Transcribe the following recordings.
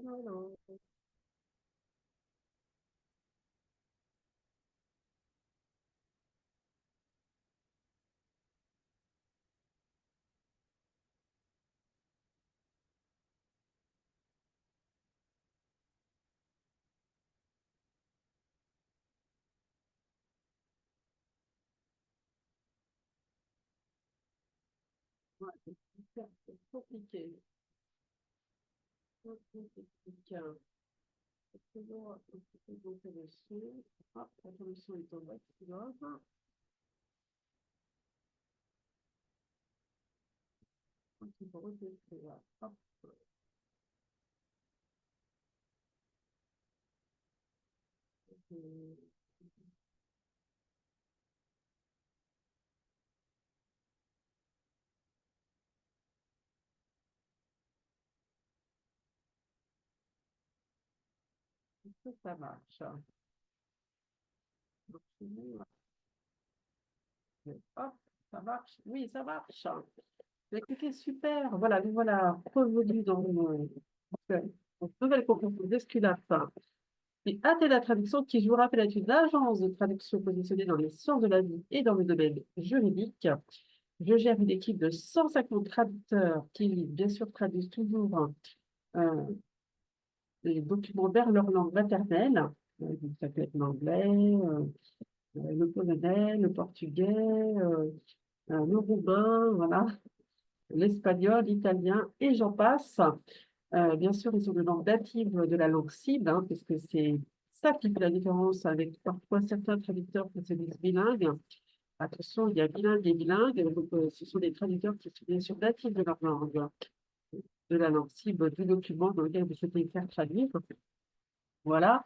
Alors, ouais, c'est compliqué. C'est compliqué. Toujours un petit peu monter le son. Ah, la connexion est en maximum. Donc, il faut retester là. Hop. Euh, ça marche. Donc, hop, ça marche. Oui, ça marche. Écoutez, super. Voilà, nous voilà revenus dans une nouvelle compétence d'Esculap. Et Athéna Traduction, qui, je vous rappelle, est une agence de traduction positionnée dans les sciences de la vie et dans le domaine juridique. Je gère une équipe de 150 traducteurs qui, bien sûr, traduisent toujours euh, les documents vers leur langue maternelle. Donc, ça peut être l'anglais, le polonais, le portugais, le roumain, voilà, l'espagnol, l'italien, et j'en passe. Bien sûr, ils sont de langue native de la langue cible, hein, puisque c'est ça qui fait la différence avec parfois certains traducteurs qui se disent bilingues. Attention, il y a bilingue et bilingue, donc ce sont des traducteurs qui sont bien sûr natifs de leur langue, de la langue cible du document dans lequel vous souhaitez faire traduire. Voilà.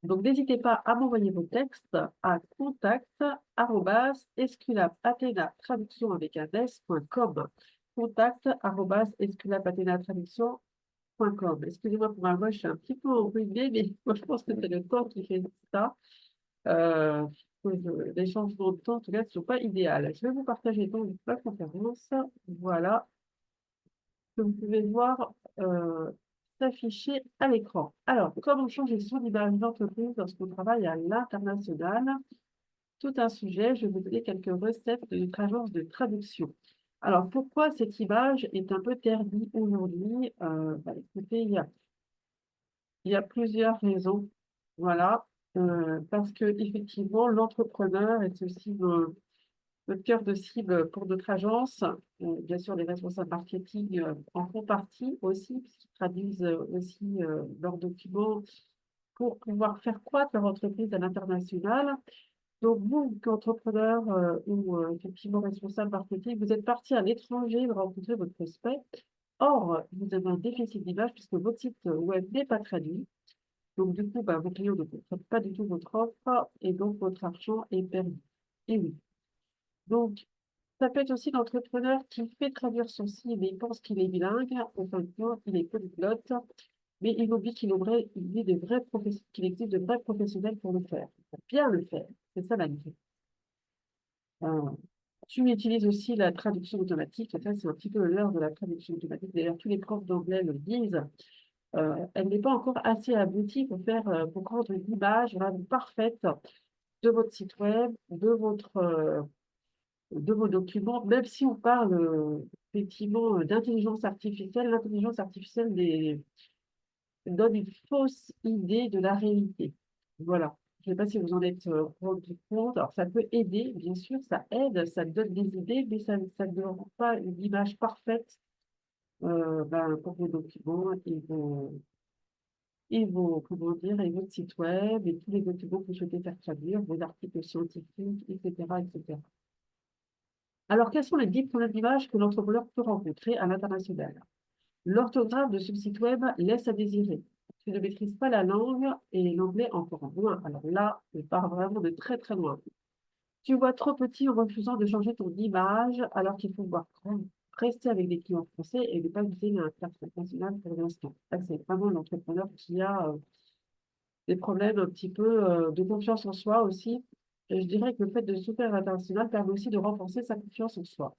Donc, n'hésitez pas à m'envoyer vos textes à contact@esculapathena traduction avec un s.com. Contact@esculapathena traduction.com. Excusez-moi pour ma voix, je suis un petit peu enrhumée, mais moi, je pense que c'est le corps qui fait ça. Euh, les changements de temps, en tout cas, ne sont pas idéales. Je vais vous partager donc la conférence. Voilà, que vous pouvez voir s'afficher à l'écran. Alors, comment changer son image d'entreprise lorsqu'on travaille à l'international? Tout un sujet, je vais vous donner quelques recettes de notre agence de traduction. Alors, pourquoi cette image est un peu ternie aujourd'hui? Écoutez, il y a plusieurs raisons. Voilà. Parce que effectivement, l'entrepreneur est aussi notre cœur de cible pour notre agence. Bien sûr, les responsables marketing en font partie aussi, puisqu'ils traduisent aussi leurs documents pour pouvoir faire croître leur entreprise à l'international. Donc, vous, entrepreneur ou effectivement responsable marketing, vous êtes parti à l'étranger de rencontrer votre prospect. Or, vous avez un déficit d'image puisque votre site web n'est pas traduit. Donc, du coup, vos clients ne comprennent pas du tout votre offre et donc votre argent est perdu. Et oui. Donc, ça peut être aussi l'entrepreneur qui fait traduire son site, mais il pense qu'il est bilingue. En fin de compte, il est polyglotte, mais il oublie qu'il existe de vrais professionnels pour le faire. Il faut bien le faire. C'est ça la vie. Tu utilises aussi la traduction automatique. Ça, c'est un petit peu l'heure de la traduction automatique. D'ailleurs, tous les profs d'anglais le disent. Elle n'est pas encore assez aboutie pour rendre une image vraiment parfaite de votre site web, de vos documents, même si on parle effectivement d'intelligence artificielle. L'intelligence artificielle donne une fausse idée de la réalité. Voilà. Je ne sais pas si vous en êtes rendu compte. Alors, ça peut aider, bien sûr, ça aide, ça donne des idées, mais ça ne rend pas une image parfaite pour vos documents comment dire, et votre site web et tous les documents que vous souhaitez faire traduire, vos articles scientifiques, etc., etc. Alors, quels sont les 10 problèmes d'image que l'entrepreneur peut rencontrer à l'international? L'orthographe de ce site web laisse à désirer. Tu ne maîtrises pas la langue et l'anglais encore moins. Alors là, on part vraiment de très très loin. Tu vois trop petit en refusant de changer ton image alors qu'il faut voir rester avec des clients français et ne pas viser un classe international pour l'instant. C'est vraiment l'entrepreneur qui a des problèmes un petit peu de confiance en soi aussi. Et je dirais que le fait de se faire international permet aussi de renforcer sa confiance en soi.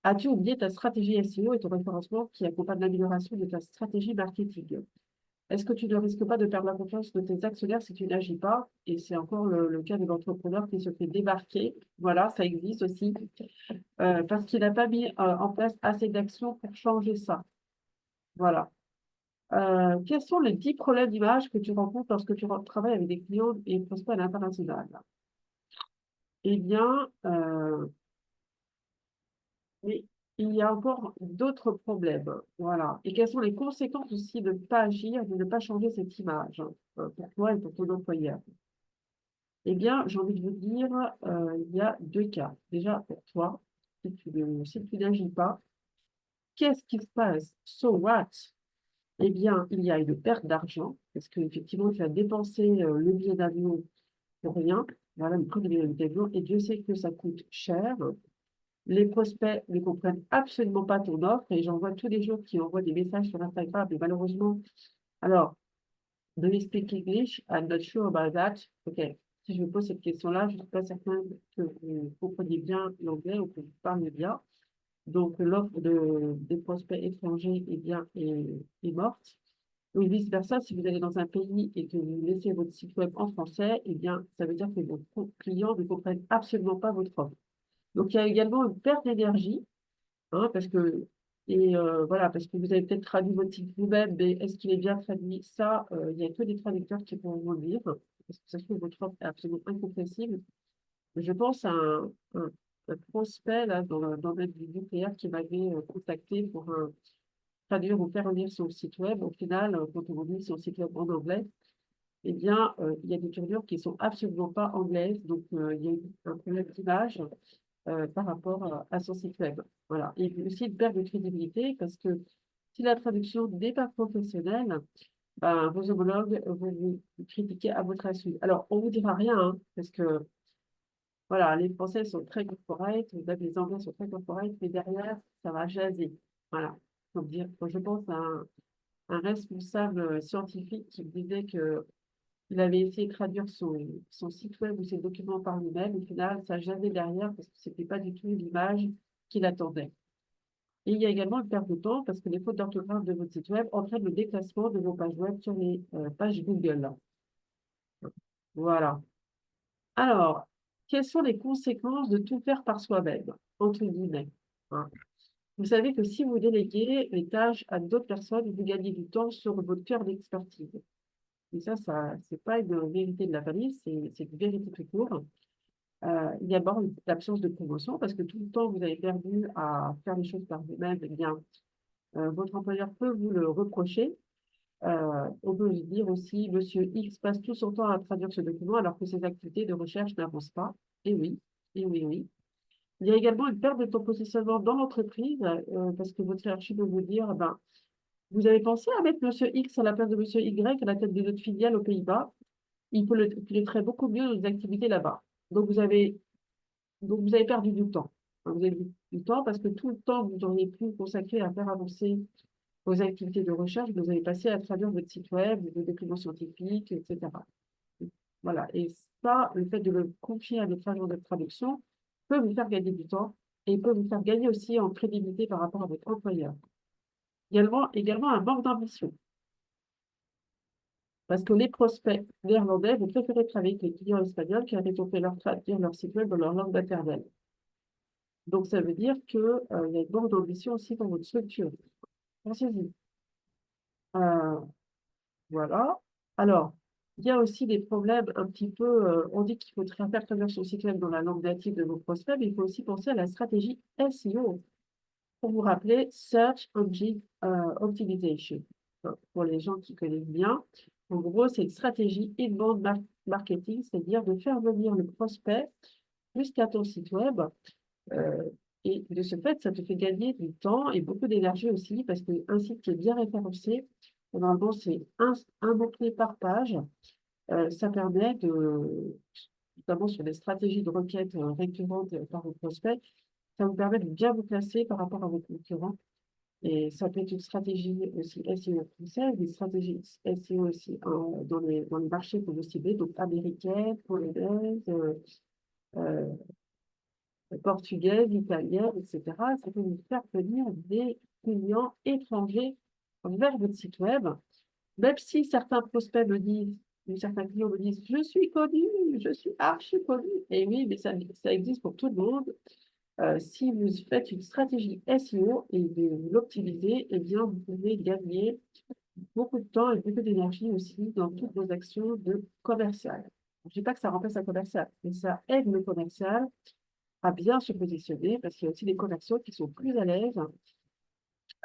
As-tu oublié ta stratégie SEO et ton référencement qui accompagne l'amélioration de ta stratégie marketing? Est-ce que tu ne risques pas de perdre la confiance de tes actionnaires si tu n'agis pas? Et c'est encore le cas de l'entrepreneur qui se fait débarquer. Voilà, ça existe aussi. Parce qu'il n'a pas mis en place assez d'actions pour changer ça. Voilà. Quels sont les 10 problèmes d'image que tu rencontres lorsque tu travailles avec des clients et prospects à l'international? Eh bien, mais il y a encore d'autres problèmes. Voilà. Et quelles sont les conséquences aussi de ne pas agir, de ne pas changer cette image pour toi et pour ton employeur? Eh bien, j'ai envie de vous dire, il y a deux cas. Déjà, pour toi, si tu n'agis pas, qu'est-ce qui se passe? So what? Eh bien, il y a une perte d'argent, parce qu'effectivement, tu as dépensé le billet d'avion pour rien. Voilà, le prix du billet d'avion, et Dieu sait que ça coûte cher. Les prospects ne comprennent absolument pas ton offre, et j'en vois tous les jours qui envoient des messages sur Instagram, et malheureusement, alors, do you speak English? I'm not sure about that. OK. Si je me pose cette question-là, je ne suis pas certaine que vous compreniez bien l'anglais ou que vous parlez bien. Donc, l'offre des prospects étrangers est morte. Ou vice-versa, si vous allez dans un pays et que vous laissez votre site web en français, eh bien, ça veut dire que vos clients ne comprennent absolument pas votre offre. Donc, il y a également une perte d'énergie, hein, voilà, parce que vous avez peut-être traduit votre site vous-même, mais est-ce qu'il est bien traduit? Ça, il n'y a que des traducteurs qui pourront vous le dire, parce que ça se trouve, votre offre est absolument incompréhensible. Je pense à un prospect là, dans le du nucléaire qui m'avait contacté pour traduire ou faire lire son site web. Au final, quand on lit son site web en anglais, eh bien, il y a des tournures qui sont absolument pas anglaises. Donc, il y a eu un problème d'image par rapport à son site web. Voilà. Et aussi une perte de crédibilité parce que si la traduction n'est pas professionnelle, ben, vos homologues vont vous critiquer à votre insu. Alors, on vous dira rien, hein, parce que voilà, les Français sont très corporate, même les Anglais sont très corporate, mais derrière, ça va jaser. Voilà. Donc, dire, je pense à un responsable scientifique qui me disait que il avait essayé de traduire son site web ou ses documents par lui-même. Au final, ça jasait derrière parce que c'était pas du tout l'image qu'il attendait. Et il y a également une perte de temps parce que les fautes d'orthographe de votre site web entraînent le déclassement de vos pages web sur les pages Google. Voilà. Alors, quelles sont les conséquences de tout faire par soi-même, entre guillemets, hein? Vous savez que si vous déléguez les tâches à d'autres personnes, vous gagnez du temps sur votre cœur d'expertise. Et ça, c'est pas une vérité de la famille, c'est une vérité tout court. Il y a d'abord l'absence de promotion parce que tout le temps que vous avez perdu à faire les choses par vous-même, eh bien, votre employeur peut vous le reprocher. On peut dire aussi, Monsieur X passe tout son temps à traduire ce document alors que ses activités de recherche n'avancent pas. Et oui, et oui, oui. Il y a également une perte de ton positionnement dans l'entreprise parce que votre hiérarchie peut vous dire, ben, vous avez pensé à mettre Monsieur X à la place de Monsieur Y à la tête de notre filiale aux Pays-Bas. Piloterait beaucoup mieux nos activités là-bas. Donc, vous avez perdu du temps. Hein, vous avez du temps parce que tout le temps que vous auriez pu consacrer à faire avancer vos activités de recherche, vous avez passé à traduire votre site web, vos documents scientifiques, etc. Voilà. Et ça, le fait de le confier à notre agent de traduction peut vous faire gagner du temps et peut vous faire gagner aussi en crédibilité par rapport à votre employeur. Également un manque d'ambition. Parce que les prospects néerlandais vont préférer travailler avec les clients espagnols qui arrêtent fait leur traduire leur site web dans leur langue maternelle. Donc, ça veut dire qu'il y a une grande ambition aussi dans votre structure. Pensez-y. Voilà. Alors, il y a aussi des problèmes un petit peu, on dit qu'il faut faire traduire son site web dans la langue native de vos prospects, mais il faut aussi penser à la stratégie SEO. Pour vous rappeler, Search Engine Optimization. Pour les gens qui connaissent bien, en gros, c'est une stratégie inbound marketing, c'est-à-dire de faire venir le prospect jusqu'à ton site web. Euh, et de ce fait, ça te fait gagner du temps et beaucoup d'énergie aussi, parce qu'un site qui est bien référencé, normalement, c'est un mot-clé par page. Ça permet notamment sur les stratégies de requête récurrentes par vos prospects, ça vous permet de bien vous placer par rapport à vos concurrents. Et ça peut être une stratégie aussi SEO française, une stratégie SEO aussi dans les marchés que vous ciblez, donc américaine, polonaise, euh, portugaise, italienne, etc. Ça peut vous faire venir des clients étrangers vers votre site web. Même si certains prospects me disent, ou certains clients me disent, je suis connu, je suis archi connu. Et oui, mais ça existe pour tout le monde. Si vous faites une stratégie SEO et de l'optimiser, eh bien, vous pouvez gagner beaucoup de temps et beaucoup d'énergie aussi dans toutes vos actions de commercial. Je ne dis pas que ça remplace un commercial, mais ça aide le commercial à bien se positionner parce qu'il y a aussi des commerciaux qui sont plus à l'aise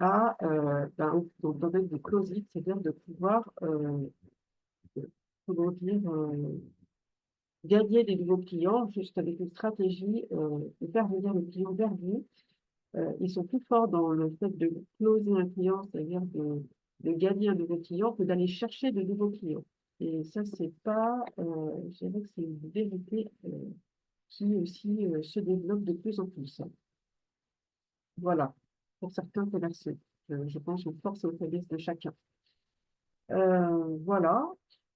dans le domaine du closing, c'est-à-dire de pouvoir comment dire, gagner des nouveaux clients juste avec une stratégie de faire venir le client vers vous. Ils sont plus forts dans le fait de closer un client, c'est-à-dire de gagner un nouveau client, que d'aller chercher de nouveaux clients. Et ça, c'est pas, je dirais que c'est une vérité qui aussi se développe de plus en plus. Voilà, pour certains commerciaux. Je pense aux forces et aux faiblesses de chacun. Voilà.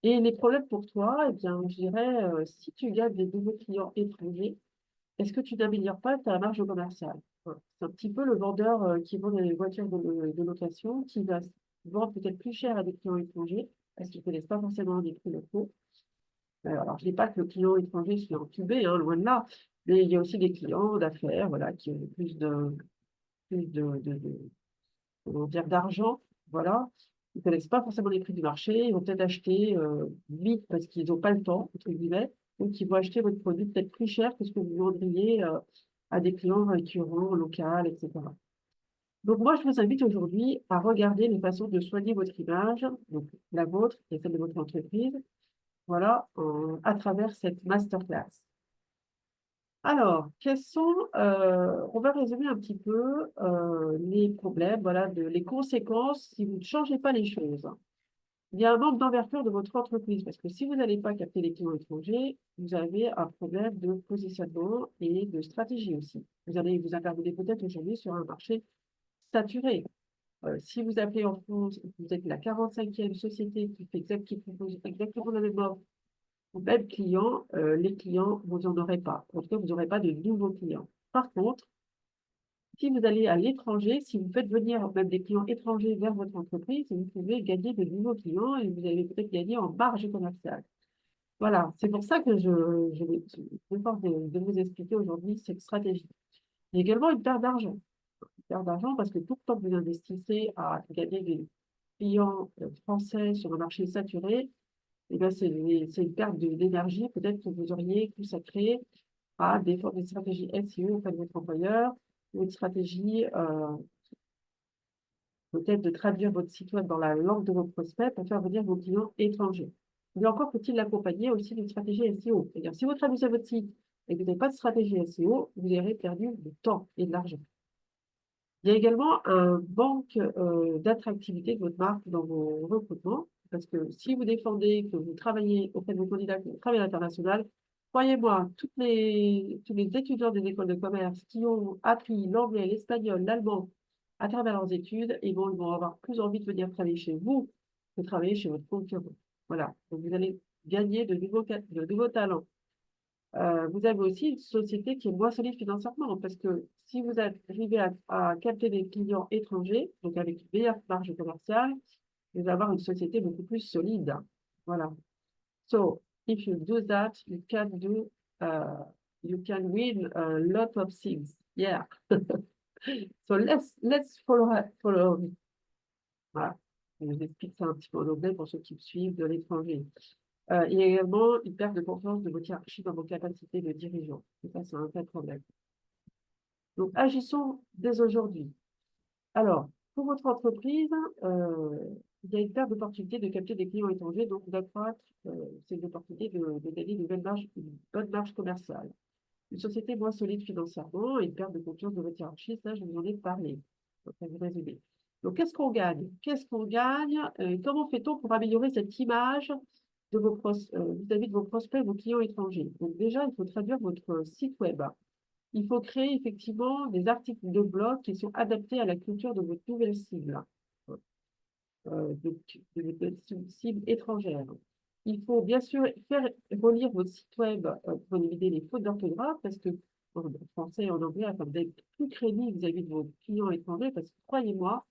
Et les problèmes pour toi, eh bien, je dirais, si tu gagnes des nouveaux clients étrangers, est-ce que tu n'améliores pas ta marge commerciale? Voilà. C'est un petit peu le vendeur qui vend des voitures de location, qui va vendre peut-être plus cher à des clients étrangers, parce qu'ils ne connaissent pas forcément des prix locaux. Alors, je ne dis pas que le client étranger soit entubé, hein, loin de là, mais il y a aussi des clients d'affaires, voilà, qui ont plus de comment dire, d'argent, voilà. Ils ne connaissent pas forcément les prix du marché, ils vont peut-être acheter vite parce qu'ils n'ont pas le temps, entre guillemets, donc ils vont acheter votre produit peut-être plus cher que ce que vous vendriez à des clients récurrents, locaux, etc. Donc moi, je vous invite aujourd'hui à regarder les façons de soigner votre image, donc la vôtre et celle de votre entreprise, voilà, à travers cette masterclass. Alors, on va résumer un petit peu les problèmes, voilà, les conséquences si vous ne changez pas les choses. Il y a un manque d'envergure de votre entreprise parce que si vous n'allez pas capter les clients étrangers, vous avez un problème de positionnement et de stratégie aussi. Vous allez vous intervenir peut-être aujourd'hui sur un marché saturé. Si vous appelez en France, vous êtes la 45e société qui propose exactement la même offre même client, les clients, vous n'en aurez pas. En tout cas, vous n'aurez pas de nouveaux clients. Par contre, si vous allez à l'étranger, si vous faites venir même des clients étrangers vers votre entreprise, vous pouvez gagner de nouveaux clients et vous allez peut-être gagner en marge commerciale. Voilà, c'est pour ça que je vais m'efforce de vous expliquer aujourd'hui cette stratégie. Il y a également une perte d'argent. Une perte d'argent parce que tout le temps que vous investissez à gagner des clients français sur un marché saturé, eh ben, c'est une perte d'énergie peut-être que vous auriez consacrée à des stratégies SEO auprès de votre employeur, ou une stratégie peut-être de traduire votre site web dans la langue de vos prospects pour faire venir vos clients étrangers. Mais encore faut-il l'accompagner aussi d'une stratégie SEO. C'est-à-dire, si vous traduisez votre site et que vous n'avez pas de stratégie SEO, vous aurez perdu du temps et de l'argent. Il y a également un manque d'attractivité de votre marque dans vos recrutements, parce que si vous défendez que vous travaillez auprès de vos candidats, que vous travaillez à l'international, croyez-moi, tous les étudiants des écoles de commerce qui ont appris l'anglais, l'espagnol, l'allemand à travers leurs études, ils vont avoir plus envie de venir travailler chez vous que de travailler chez votre concurrent. Voilà, donc vous allez gagner de nouveaux talents. Vous avez aussi une société qui est moins solide financièrement, parce que si vous arrivez à capter des clients étrangers, donc avec une meilleure marge commerciale, vous allez avoir une société beaucoup plus solide. Voilà. So, if you do that, you can win a lot of things. Yeah. So let's follow me. Voilà. Je vous explique ça un petit peu en anglais pour ceux qui me suivent de l'étranger. Il y a également une perte de confiance de votre hiérarchie dans vos capacités de dirigeant. Et ça, c'est un vrai problème. Donc, agissons dès aujourd'hui. Alors, pour votre entreprise, il y a une perte d'opportunité de capter des clients étrangers, donc d'accroître ces opportunités de gagner une bonne marge commerciale. Une société moins solide financièrement et une perte de confiance de votre hiérarchie, ça, je vous en ai parlé. Donc, ça vous résumer. Donc, qu'est-ce qu'on gagne? Qu'est-ce qu'on gagne? Comment fait-on pour améliorer cette image vis-à-vis de vos prospects, vos clients étrangers? Donc, déjà, il faut traduire votre site web. Il faut créer effectivement des articles de blog qui sont adaptés à la culture de votre nouvelle cible, de votre cible étrangère. Il faut bien sûr faire relire votre site web pour éviter les fautes d'orthographe parce que en français et en anglais, afin d'être plus crédible vis-à-vis de vos clients étrangers, parce que croyez-moi,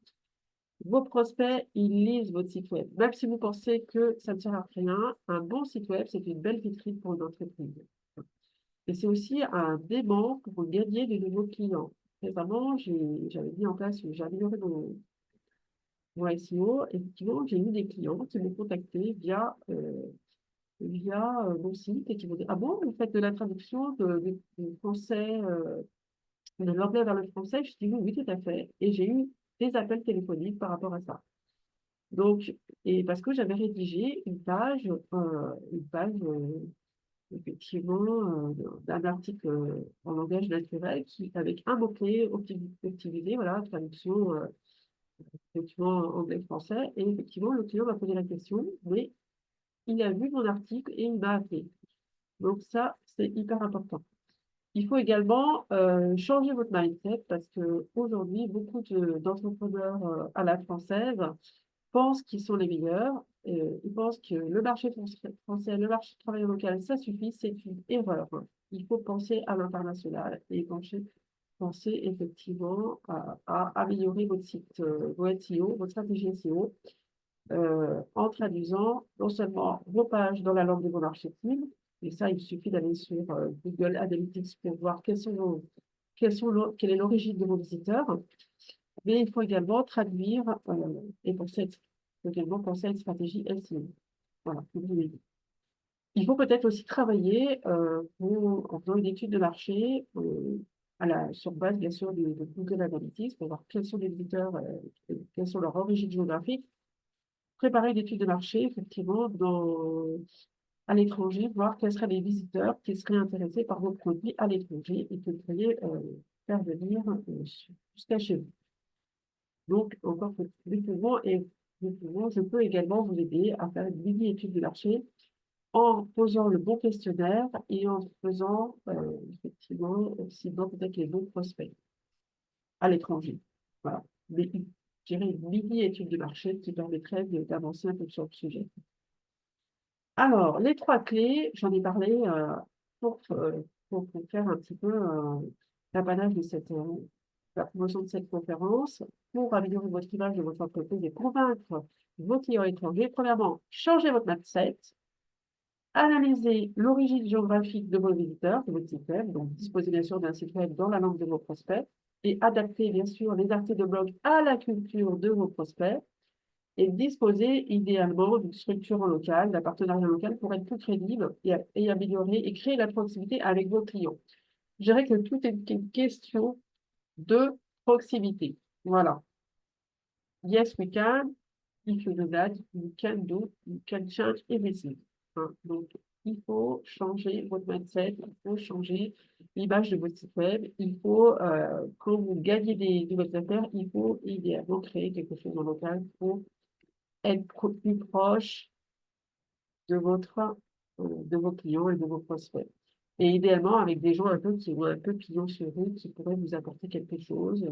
Vos prospects, ils lisent votre site web. Même si vous pensez que ça ne sert à rien, un bon site web, c'est une belle vitrine pour une entreprise. Et c'est aussi un dément pour gagner de nouveaux clients. Récemment, j'avais mis en place, j'ai amélioré mon SEO. Effectivement, j'ai eu des clients qui m'ont contacté via mon site et qui m'ont dit, ah bon, vous faites de la traduction du français, de l'anglais vers le français? Je dis oui, oui, tout à fait. Et j'ai eu des appels téléphoniques par rapport à ça. Donc, et parce que j'avais rédigé une page effectivement, d'un article en langage naturel avec un mot-clé optimisé, voilà, traduction, effectivement, anglais-français. Et effectivement, le client m'a posé la question, mais il a vu mon article et il m'a appelé. Donc ça, c'est hyper important. Il faut également changer votre mindset parce que aujourd'hui, beaucoup d'entrepreneurs à la française pensent qu'ils sont les meilleurs. Ils pensent que le marché français, le marché du travail local, ça suffit. C'est une erreur. Il faut penser à l'international et penser effectivement à améliorer votre site, votre SEO, votre stratégie SEO, en traduisant non seulement vos pages dans la langue de vos marchés cibles, et ça, il suffit d'aller sur Google Analytics pour voir quelle est l'origine de vos visiteurs, mais il faut également traduire et faut également penser à une stratégie SEO. Voilà, comme je l'ai dit. Il faut peut-être aussi travailler en faisant une étude de marché sur base, bien sûr, de Google Analytics pour voir quels sont les visiteurs, quelles sont leurs origines géographiques, préparer une étude de marché, effectivement, à l'étranger, voir quels seraient les visiteurs qui seraient intéressés par vos produits à l'étranger et que vous pourriez faire venir jusqu'à chez vous. Donc, encore je peux également vous aider à faire une mini-étude de marché en posant le bon questionnaire et en faisant effectivement aussi peut-être les bons prospects à l'étranger. Voilà. Mais, je dirais une mini-étude de marché qui permettrait d'avancer un peu sur le sujet. Alors, les trois clés, j'en ai parlé pour faire un petit peu l'apanage de la promotion de cette conférence, pour améliorer votre image de votre entreprise et convaincre vos clients étrangers. Premièrement, changez votre mindset, analysez l'origine géographique de vos visiteurs, de votre site web, donc disposez bien sûr d'un site web dans la langue de vos prospects et adaptez bien sûr les articles de blog à la culture de vos prospects et disposer idéalement d'une structure en local, d'un partenariat local pour être plus crédible et améliorer et créer la proximité avec vos clients. Je dirais que tout est une question de proximité. Voilà. Yes, we can. If you do that, you can change everything. Hein. Donc, il faut changer votre mindset, il faut changer l'image de votre site web, il faut, quand vous gagnez des nouvelles affaires, il faut idéalement créer quelque chose en local pour être plus proche de vos clients et de vos prospects. Et idéalement, avec des gens un peu qui ont un peu pignon sur rue, qui pourraient vous apporter quelque chose.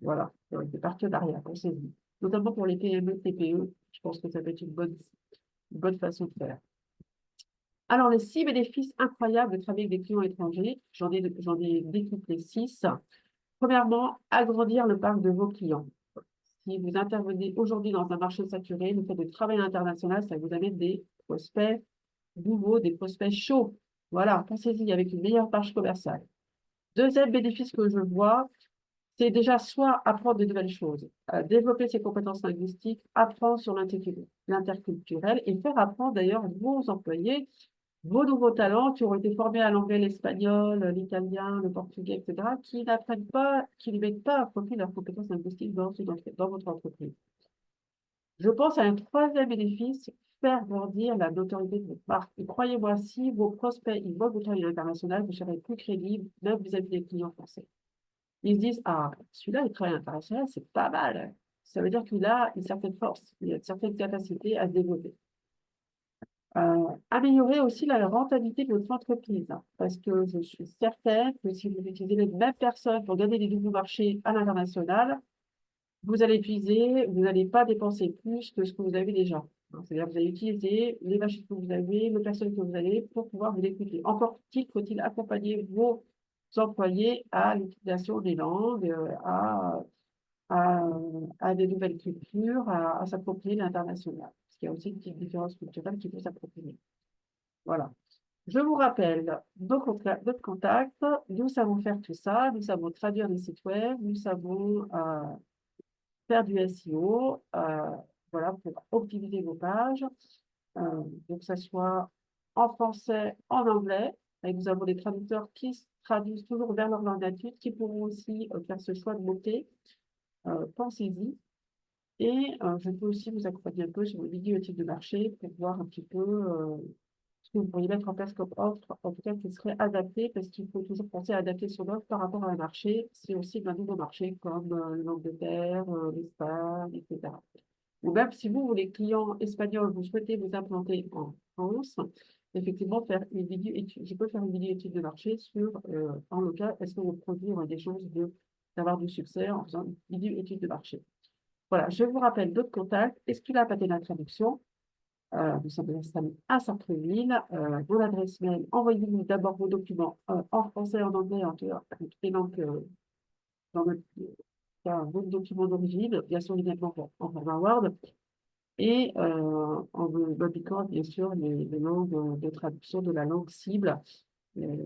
Voilà, des partenariats, pensez-y. Notamment pour les PME, TPE, je pense que ça peut être une bonne façon de faire. Alors, les 6 bénéfices incroyables de travailler avec des clients étrangers, j'en ai découpé 6. Premièrement, agrandir le parc de vos clients. Si vous intervenez aujourd'hui dans un marché saturé, le fait de travailler à l'international, ça vous amène des prospects nouveaux, des prospects chauds. Voilà, pensez-y avec une meilleure page commerciale. Deuxième bénéfice que je vois, c'est déjà soit apprendre de nouvelles choses, développer ses compétences linguistiques, apprendre sur l'interculturel et faire apprendre d'ailleurs vos employés vos nouveaux talents qui ont été formés à l'anglais, l'espagnol, l'italien, le portugais, etc., qui n'apprennent pas, qui ne mettent pas à profit leurs compétences linguistiques dans votre entreprise. Je pense à un troisième bénéfice, faire grandir la notoriété de votre marque. Et croyez-moi, si vos prospects, ils voient votre travail à l'international, vous serez plus crédible, même vis-à-vis des clients français. Ils se disent, ah, celui-là, il travaille à l'international, c'est pas mal. Ça veut dire qu'il a une certaine force, il a une certaine capacité à se développer. Améliorer aussi la rentabilité de votre entreprise, hein, parce que je suis certaine que si vous utilisez les mêmes personnes pour gagner des nouveaux marchés à l'international, vous allez puiser, vous n'allez pas dépenser plus que ce que vous avez déjà. Hein. C'est-à-dire que vous allez utiliser les machines que vous avez, les personnes que vous avez pour pouvoir vous écouter. Encore faut-il accompagner vos employés à l'utilisation des langues, à des nouvelles cultures, à s'approprier l'international. Parce qu'il y a aussi une petite différence culturelle qu'il faut s'approprier. Voilà. Je vous rappelle d'autres contacts. Nous savons faire tout ça. Nous savons traduire des sites web. Nous savons faire du SEO. Voilà, pour optimiser vos pages. Donc, que ce soit en français, en anglais. Et nous avons des traducteurs qui se traduisent toujours vers leur langue native, qui pourront aussi faire ce choix de mots-clés. Pensez-y. Et je peux aussi vous accompagner un peu sur les vidéos études de marché pour voir un petit peu ce que vous pourriez mettre en place comme offre, en tout cas qui serait adapté, parce qu'il faut toujours penser à adapter son offre par rapport à un marché. C'est aussi un nouveau marché comme l'Angleterre, l'Espagne, etc. Ou même si vous, les clients espagnols, vous souhaitez vous implanter en France, effectivement, faire une vidéo étude, je peux faire une vidéo étude de marché sur, en local, est-ce que vos produits ont des chances d'avoir du succès en faisant une vidéo étude de marché. Voilà, je vous rappelle d'autres contacts. Escula Patena Traduction. Nous sommes installés à Sartreville. Mon adresse mail, envoyez-nous d'abord vos documents en français, en anglais, en toutes les langues dans votre document d'origine, bien sûr, évidemment en format Word, et en indiquant, bien sûr, les langues de traduction de la langue cible.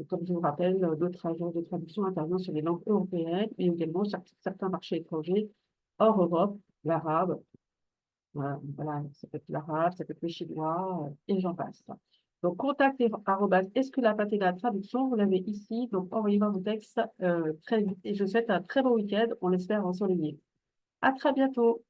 Comme je vous rappelle, d'autres agences de traduction interviennent sur les langues européennes, mais également sur certains marchés étrangers hors Europe, l'arabe. Voilà, ça peut être l'arabe, ça peut être le chinois, et j'en passe. Donc, contact @esculapatena traduction, vous l'avez ici. Donc, envoyez-moi vos textes très vite. Et je vous souhaite un très bon week-end. On l'espère ensoleillé. À très bientôt.